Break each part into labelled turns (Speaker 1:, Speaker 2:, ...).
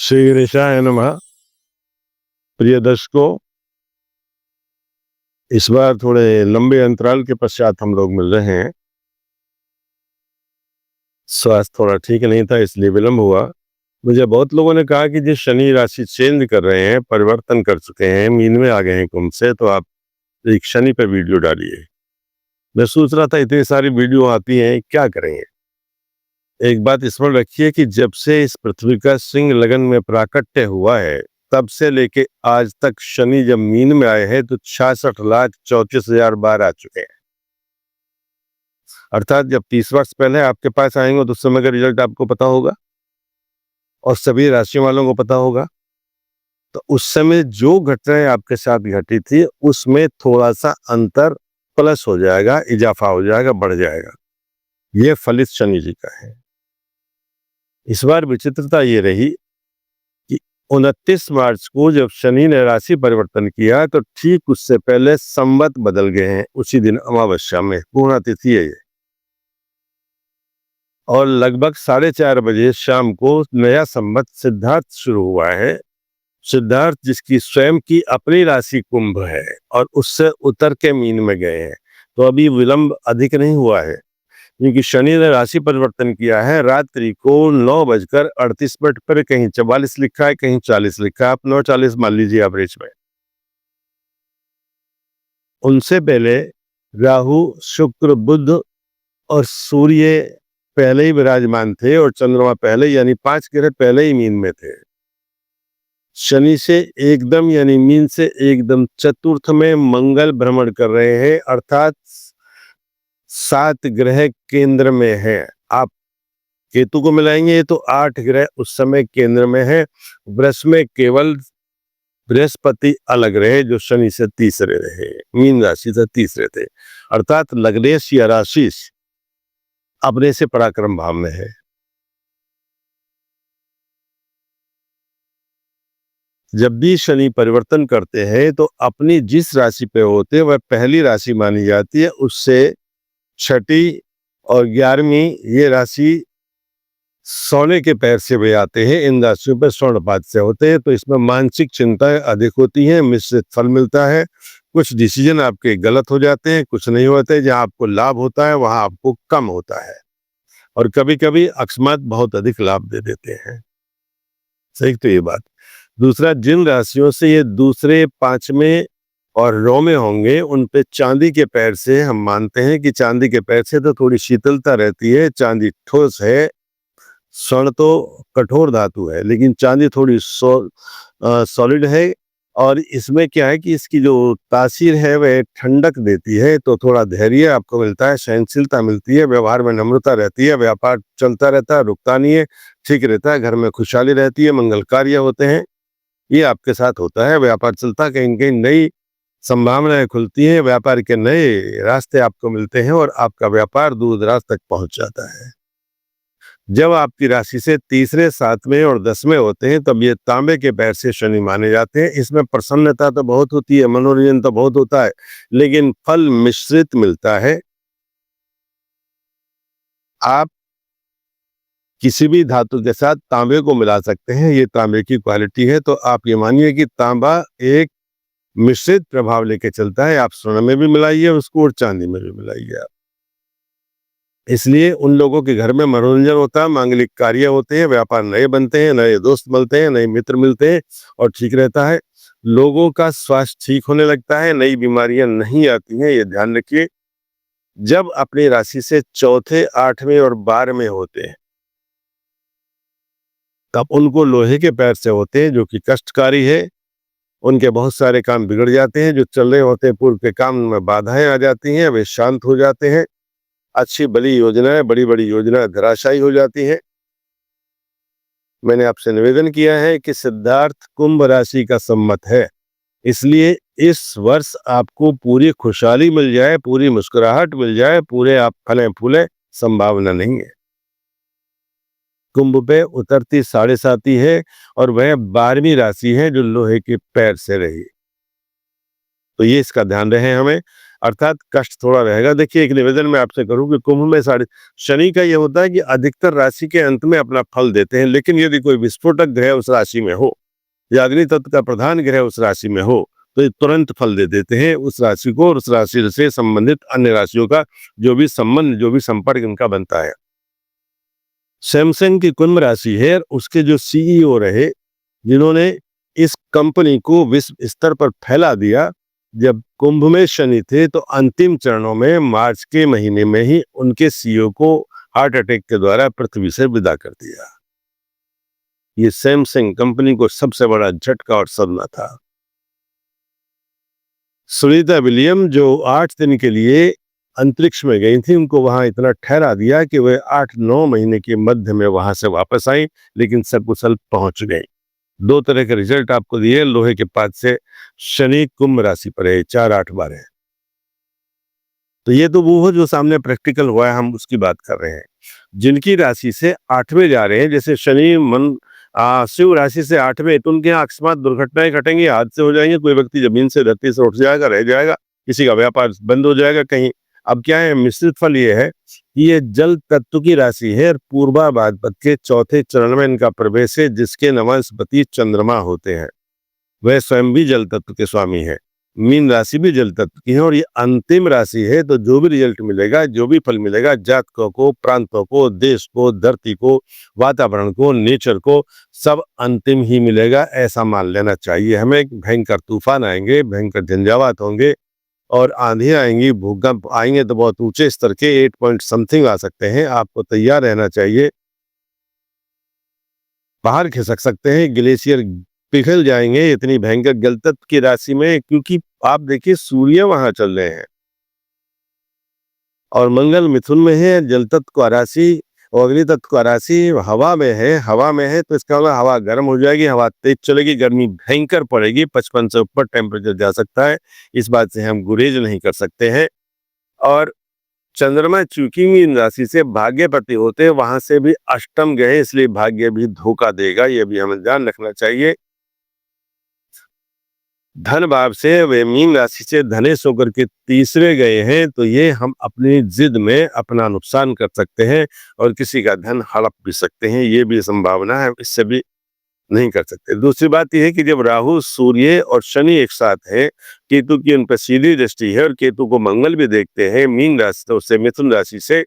Speaker 1: श्री गणेशाय नमः। प्रिय दर्शकों, इस बार थोड़े लंबे अंतराल के पश्चात हम लोग मिल रहे हैं। स्वास्थ्य थोड़ा ठीक नहीं था, इसलिए विलंब हुआ। मुझे बहुत लोगों ने कहा कि जी शनि राशि चेंज कर रहे हैं, परिवर्तन कर चुके हैं, मीन में आ गए हैं कुंभ से, तो आप एक शनि पर वीडियो डालिए। मैं सोच रहा था इतनी सारी वीडियो आती हैं, क्या करेंगे। एक बात स्मरण रखिए कि जब से इस पृथ्वी का सिंह लगन में प्राकट्य हुआ है, तब से लेके आज तक शनि जब मीन में आए हैं तो 66,34,000 बार आ चुके हैं। अर्थात जब 30 वर्ष पहले आपके पास आएंगे तो उस समय का रिजल्ट आपको पता होगा और सभी राशियों वालों को पता होगा। तो उस समय जो घटनाएं आपके साथ घटी थी उसमें थोड़ा सा अंतर प्लस हो जाएगा, इजाफा हो जाएगा, बढ़ जाएगा। ये फलित शनि जी का है। इस बार विचित्रता ये रही कि 29 मार्च को जब शनि ने राशि परिवर्तन किया तो ठीक उससे पहले संवत बदल गए हैं। उसी दिन अमावस्या में पूर्णा तिथि है ये, और लगभग 4:30 बजे शाम को नया संवत सिद्धार्थ शुरू हुआ है। सिद्धार्थ जिसकी स्वयं की अपनी राशि कुंभ है और उससे उतर के मीन में गए हैं, तो अभी विलंब अधिक नहीं हुआ है, क्योंकि शनि ने राशि परिवर्तन किया है। रात्रि को 9:38 पर कहीं 44 लिखा है, कहीं 40 लिखा है। आप 9:40 मान लीजिए एवरेज में। उनसे पहले राहु, शुक्र, बुध और सूर्य पहले ही विराजमान थे और चंद्रमा पहले, यानी 5 ग्रह पहले ही मीन में थे। शनि से एकदम यानी मीन से एकदम चतुर्थ में मंगल भ्रमण कर रहे हैं, अर्थात 7 ग्रह केंद्र में है। आप केतु को मिलाएंगे तो 8 ग्रह उस समय केंद्र में है। वृष में केवल बृहस्पति अलग रहे, जो शनि से तीसरे रहे, मीन राशि से तीसरे थे। अर्थात लग्नेश या राशिश अपने से पराक्रम भाव में है। जब भी शनि परिवर्तन करते हैं तो अपनी जिस राशि पे होते हैं वह पहली राशि मानी जाती है, उससे छठी और 11वीं ये राशि सोने के पैर से वे आते हैं। इन राशियों पर स्वर्णपात से होते हैं, तो इसमें मानसिक चिंताएं अधिक होती हैं, मिश्रित फल मिलता है। कुछ डिसीजन आपके गलत हो जाते हैं, कुछ नहीं होते। जहां आपको लाभ होता है वहां आपको कम होता है, और कभी कभी अकस्मात बहुत अधिक लाभ दे देते हैं। सही, तो ये बात। दूसरा, जिन राशियों से ये दूसरे, 5वें और 9वें होंगे, उन पे चांदी के पैर से हम मानते हैं कि चांदी के पैर से तो थोड़ी शीतलता रहती है। चांदी ठोस है, स्वर्ण तो कठोर धातु है, लेकिन चांदी थोड़ी सॉलिड है। और इसमें क्या है कि इसकी जो तासीर है वह ठंडक देती है, तो थोड़ा धैर्य आपको मिलता है, सहनशीलता मिलती है, व्यवहार में नम्रता रहती है, व्यापार चलता रहता है, रुकता नहीं है, ठीक रहता है, घर में खुशहाली रहती है, मंगल कार्य होते हैं। ये आपके साथ होता है, व्यापार चलता, कहीं कहीं नई संभावनाएं खुलती हैं, व्यापार के नए रास्ते आपको मिलते हैं और आपका व्यापार दूर दराज तक पहुंच जाता है। जब आपकी राशि से तीसरे, 7वें और 10वें होते हैं तब ये तांबे के पैर से शनि माने जाते हैं। इसमें प्रसन्नता तो बहुत होती है, मनोरंजन तो बहुत होता है, लेकिन फल मिश्रित मिलता है। आप किसी भी धातु के साथ तांबे को मिला सकते हैं, ये तांबे की क्वालिटी है। तो आप ये मानिए कि तांबा एक मिश्रित प्रभाव लेके चलता है। आप स्वर्ण में भी मिलाइए उसको और चांदी में भी मिलाइए आप। इसलिए उन लोगों के घर में मनोरंजन होता है, मांगलिक कार्य होते हैं, व्यापार नए बनते हैं, नए दोस्त मिलते हैं, नए मित्र मिलते हैं और ठीक रहता है। लोगों का स्वास्थ्य ठीक होने लगता है, नई बीमारियां नहीं आती हैं, ये ध्यान रखिए। जब अपनी राशि से चौथे, 8वें और 12वें होते हैं तब उनको लोहे के पैर से होते हैं, जो कि कष्टकारी है। उनके बहुत सारे काम बिगड़ जाते हैं, जो चल रहे होते हैं पूर्व के काम में बाधाएं आ जाती हैं, वे शांत हो जाते हैं। अच्छी बड़ी योजनाएं, बड़ी बड़ी योजनाएं धराशायी हो जाती हैं। मैंने आपसे निवेदन किया है कि सिद्धार्थ कुंभ राशि का संवत है, इसलिए इस वर्ष आपको पूरी खुशहाली मिल जाए, पूरी मुस्कुराहट मिल जाए, पूरे आप फले फूले, संभावना नहीं है। कुंभ पे उतरती 7.5 है और वह 12वीं राशि है जो लोहे के पैर से रही, तो ये इसका ध्यान रहे हमें। अर्थात कष्ट थोड़ा रहेगा। देखिए, एक निवेदन मैं आपसे करूं कि कुंभ में साढ़े शनि का ये होता है कि अधिकतर राशि के अंत में अपना फल देते हैं, लेकिन यदि कोई विस्फोटक ग्रह उस राशि में हो या अग्नि तत्व का प्रधान ग्रह उस राशि में हो तो ये तुरंत फल दे देते हैं उस राशि को और उस राशि से संबंधित अन्य राशियों का जो भी संबंध, जो भी संपर्क इनका बनता है। सैमसंग की कुंभ राशि है, उसके जो सीईओ रहे, जिन्होंने इस कंपनी को विश्व स्तर पर फैला दिया, जब कुंभ में शनि थे तो अंतिम चरणों में मार्च के महीने में ही उनके सीईओ को हार्ट अटैक के द्वारा पृथ्वी से विदा कर दिया। ये सैमसंग कंपनी को सबसे बड़ा झटका और सदमा था। सुनीता विलियम जो 8 दिन के लिए अंतरिक्ष में गई थी, उनको वहां इतना ठहरा दिया कि वे 8-9 महीने के मध्य में वहां से वापस आई, लेकिन सकुशल पहुंच गई। 2 तरह के रिजल्ट आपको दिए। लोहे के पात से शनि कुंभ राशि पर है, 4-8 बार है। तो ये तो वो जो सामने प्रैक्टिकल हुआ है, हम उसकी बात कर रहे हैं। जिनकी राशि से 8वें जा रहे हैं, जैसे शनि मन शिव राशि से 8वें, तो उनके यहाँ अकस्मात दुर्घटनाएं घटेंगी, हादसे हो जाएंगे, कोई व्यक्ति जमीन से धरती से उठ जाएगा, रह जाएगा, किसी का व्यापार बंद हो जाएगा कहीं। अब क्या है, मिश्रित फल ये है कि ये जल तत्व की राशि है और पूर्वा भाद्रपद के चौथे चरण में इनका प्रवेश है, जिसके नवांशपति चंद्रमा होते हैं। वह स्वयं भी जल तत्व के स्वामी है। मीन राशि भी जल तत्व की है और ये अंतिम राशि है, तो जो भी रिजल्ट मिलेगा, जो भी फल मिलेगा, जातकों को, प्रांतों को, देश को, धरती को, वातावरण को, नेचर को, सब अंतिम ही मिलेगा, ऐसा मान लेना चाहिए हमें। भयंकर तूफान आएंगे, भयंकर झंझावात होंगे और आंधी आएंगी, भूकंप आएंगे तो बहुत ऊंचे स्तर के 8 पॉइंट समथिंग आ सकते हैं। आपको तैयार रहना चाहिए। बाहर खिसक सकते हैं, ग्लेशियर पिघल जाएंगे इतनी भयंकर जल तत्व की राशि में, क्योंकि आप देखिए सूर्य वहां चल रहे हैं और मंगल मिथुन में है, जल तत्व का राशि और अग्नि तत्व का राशि हवा में है। हवा में है तो इसका मतलब हवा गर्म हो जाएगी, हवा तेज चलेगी, गर्मी भयंकर पड़ेगी, 55 से ऊपर टेम्परेचर जा सकता है। इस बात से हम गुरेज नहीं कर सकते हैं। और चंद्रमा चूंकि मीन राशि से भाग्यपति होते हैं, वहां से भी अष्टम गए, इसलिए भाग्य भी धोखा देगा, ये भी हमें ध्यान रखना चाहिए। धन भाव से वे मीन राशि से धनेश होकर के तीसरे गए हैं, तो ये हम अपनी जिद में अपना नुकसान कर सकते हैं और किसी का धन हड़प भी सकते हैं, ये भी संभावना है, इससे भी नहीं कर सकते। दूसरी बात यह है कि जब राहु, सूर्य और शनि एक साथ है, केतु की उन पर सीधी दृष्टि है और केतु को मंगल भी देखते हैं मीन राशि तो उससे मिथुन राशि से,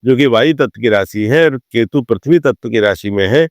Speaker 1: जो कि वायु तत्व की राशि है, और केतु पृथ्वी तत्व की राशि में है,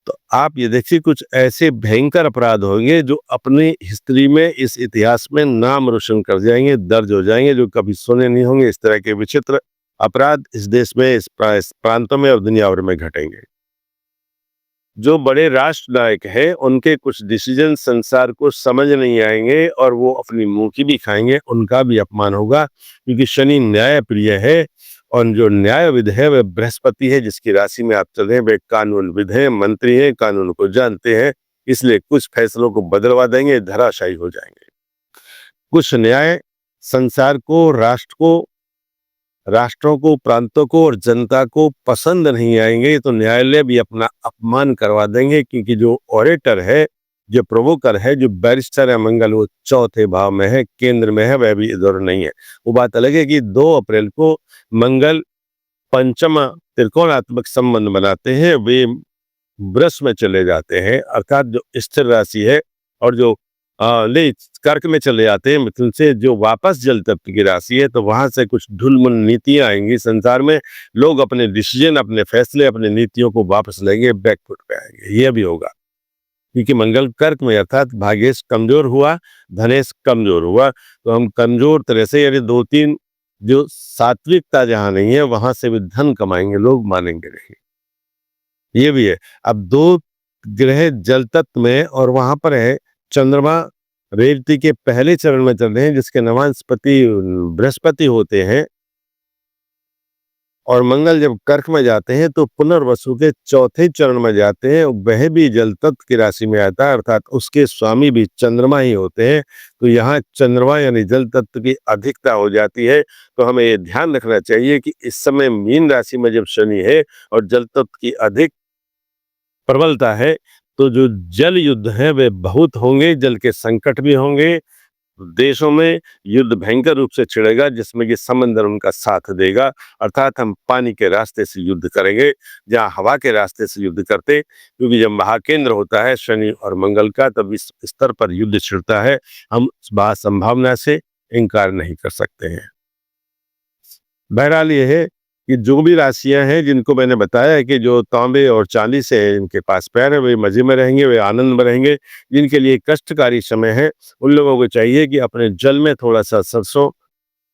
Speaker 1: तो आप ये देखिए कुछ ऐसे भयंकर अपराध होंगे जो अपनी हिस्ट्री में, इस इतिहास में नाम रोशन कर जाएंगे, दर्ज हो जाएंगे, जो कभी सुने नहीं होंगे। इस तरह के विचित्र अपराध इस देश में, इस प्रांतों में और दुनिया भर में घटेंगे। जो बड़े राष्ट्र नायक हैं, उनके कुछ डिसीजन संसार को समझ नहीं आएंगे और वो अपनी मुंह की भी खाएंगे, उनका भी अपमान होगा, क्योंकि शनि न्याय प्रिय है और जो न्यायविद है वह बृहस्पति है, जिसकी राशि में आप चल रहे हैं। वे कानूनविद हैं, मंत्री हैं, कानून को जानते हैं, इसलिए कुछ फैसलों को बदलवा देंगे, धराशायी हो जाएंगे। कुछ न्याय संसार को, राष्ट्रों को, प्रांतों को और जनता को पसंद नहीं आएंगे, तो न्यायालय भी अपना अपमान करवा देंगे, क्योंकि जो ऑरेटर है, जो प्रोवोकर है, जो बैरिस्टर है मंगल, वो चौथे भाव में है, केंद्र में है, वह भी इधर नहीं है। वो बात अलग है कि 2 अप्रैल को मंगल पंचम त्रिकोणात्मक संबंध बनाते हैं, वे वृष में चले जाते हैं, अर्थात जो स्थिर राशि है, और जो ले कर्क में चले जाते हैं मिथुन से, जो वापस जल तत्व की राशि है, तो वहां से कुछ ढुलमुल नीतियां आएंगी संसार में। लोग अपने डिसीजन, अपने फैसले, अपने नीतियों को वापस लेंगे, बैकफुट पे आएंगे, यह भी होगा, क्योंकि मंगल कर्क में, अर्थात भाग्येश कमजोर हुआ, धनेश कमजोर हुआ, तो हम कमजोर तरह से, यानी 2-3 जो सात्विकता जहां नहीं है, वहां से भी धन कमाएंगे, लोग मानेंगे नहीं, ये भी है। अब 2 ग्रह जल तत्व में और वहां पर है चंद्रमा रेवती के पहले चरण में चल रहे हैं, जिसके नवांशपति बृहस्पति होते हैं, और मंगल जब कर्क में जाते हैं तो पुनर्वसु के चौथे चरण में जाते हैं, वह भी जल तत्व की राशि में आता है, अर्थात उसके स्वामी भी चंद्रमा ही होते हैं। तो यहाँ चंद्रमा यानी जल तत्व की अधिकता हो जाती है। तो हमें ये ध्यान रखना चाहिए कि इस समय मीन राशि में जब शनि है और जल तत्व की अधिक प्रबलता है, तो जो जल युद्ध है वे बहुत होंगे, जल के संकट भी होंगे, देशों में युद्ध भयंकर रूप से छिड़ेगा, जिसमें कि समंदर उनका साथ देगा। अर्थात हम पानी के रास्ते से युद्ध करेंगे, जहाँ हवा के रास्ते से युद्ध करते, क्योंकि जब महाकेंद्र होता है शनि और मंगल का, तब इस स्तर पर युद्ध छिड़ता है। हम इस संभावना से इनकार नहीं कर सकते हैं। बहरहाल ये है कि जो भी राशियां हैं जिनको मैंने बताया है कि जो तांबे और चांदी से इनके पास पैर है, वे मजे में रहेंगे, वे आनंद में रहेंगे। जिनके लिए कष्टकारी समय है, उन लोगों को चाहिए कि अपने जल में थोड़ा सा सरसों,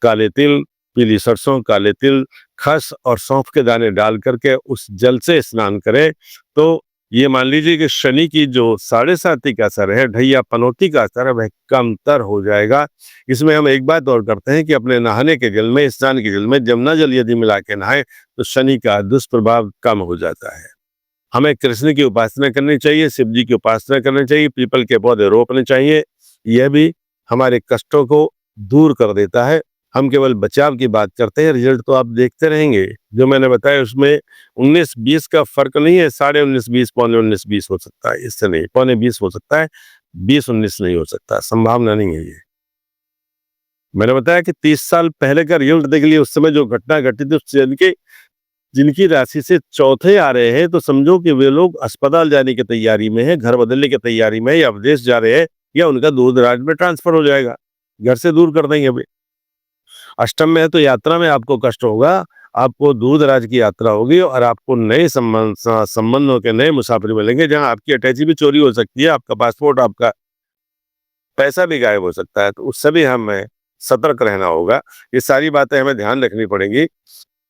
Speaker 1: काले तिल, पीली सरसों, काले तिल, खस और सौंफ के दाने डाल करके उस जल से स्नान करें। तो ये मान लीजिए कि शनि की जो साढ़े साती का असर है, ढैया पनौती का असर है, वह कमतर हो जाएगा। इसमें हम एक बात और करते हैं कि अपने नहाने के जल में, स्नान के जल में जमुना जल यदि मिला के नहाए तो शनि का दुष्प्रभाव कम हो जाता है। हमें कृष्ण की उपासना करनी चाहिए, शिव जी की उपासना करनी चाहिए, पीपल के पौधे रोपने चाहिए। यह भी हमारे कष्टों को दूर कर देता है। हम केवल बचाव की बात करते हैं, रिजल्ट तो आप देखते रहेंगे। जो मैंने बताया उसमें 19-20 का फर्क नहीं है, 19.5-20, 19.5 हो सकता है, इससे नहीं, 20.5 हो सकता है, 20-19 नहीं हो सकता, संभावना नहीं है ये। मैंने बताया कि 30 साल पहले का रिजल्ट देख लिए, उस समय जो घटना घटी थी उससे जिनकी राशि से चौथे आ रहे हैं, तो समझो कि वे लोग अस्पताल जाने की तैयारी में है, घर बदलने की तैयारी में है, या विदेश जा रहे हैं, या उनका दूर दराज में ट्रांसफर हो जाएगा, घर से दूर कर देंगे वे। अष्टम में है तो यात्रा में आपको कष्ट होगा, आपको दूर दराज की यात्रा होगी और आपको नए संबंधों के नए मुसाफिर मिलेंगे, जहां आपकी अटैची भी चोरी हो सकती है, आपका पासपोर्ट, आपका पैसा भी गायब हो सकता है। तो उससे भी हमें सतर्क रहना होगा। ये सारी बातें हमें ध्यान रखनी पड़ेंगी।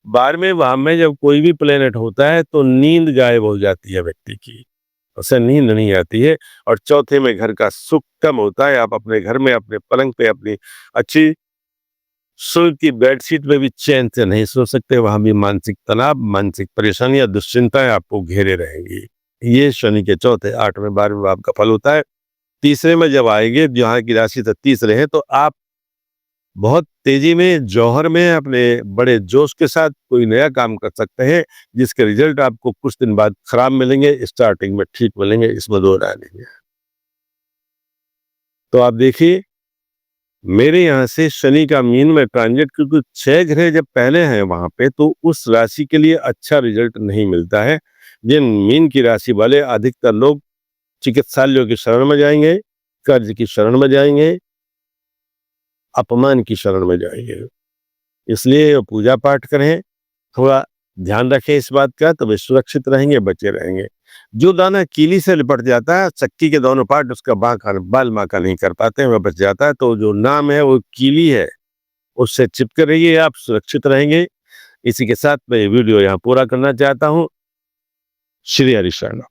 Speaker 1: 12वें भाव में जब कोई भी प्लेनेट होता है तो नींद गायब हो जाती है व्यक्ति की, उसे नींद नहीं आती है। और चौथे में घर का सुख कम होता है। आप अपने घर में, अपने पलंग पे, अपनी अच्छी सिल्क की बेडशीट में भी चैन से नहीं सो सकते। वहां भी मानसिक तनाव, मानसिक परेशानियां, दुश्चिंताएं आपको घेरे रहेंगी। ये शनि के चौथे, 8वें, 12वें भाव का फल होता है। तीसरे में जब आएंगे, जहाँ की राशि से तीसरे हैं, तो आप बहुत तेजी में, जौहर में, अपने बड़े जोश के साथ कोई नया काम कर सकते हैं, जिसके रिजल्ट आपको कुछ दिन बाद खराब मिलेंगे, स्टार्टिंग में ठीक मिलेंगे, इसमें दो राय नहीं है। तो आप देखिए, मेरे यहाँ से शनि का मीन में ट्रांजिट, क्योंकि 6 ग्रह जब पहले हैं वहां पे, तो उस राशि के लिए अच्छा रिजल्ट नहीं मिलता है। जिन मीन की राशि वाले अधिकतर लोग चिकित्सालयों की शरण में जाएंगे, कर्ज की शरण में जाएंगे, अपमान की शरण में जाएंगे। इसलिए पूजा पाठ करें, थोड़ा ध्यान रखें इस बात का, तो वे सुरक्षित रहेंगे, बचे रहेंगे। जो दाना कीली से लिपट जाता है, चक्की के दोनों पार्ट उसका बाल बांका नहीं कर पाते हैं, वह बच जाता है। तो जो नाम है वो कीली है, उससे चिपके रहिए, आप सुरक्षित रहेंगे। इसी के साथ मैं ये वीडियो यहाँ पूरा करना चाहता हूँ। श्री हरिशरण।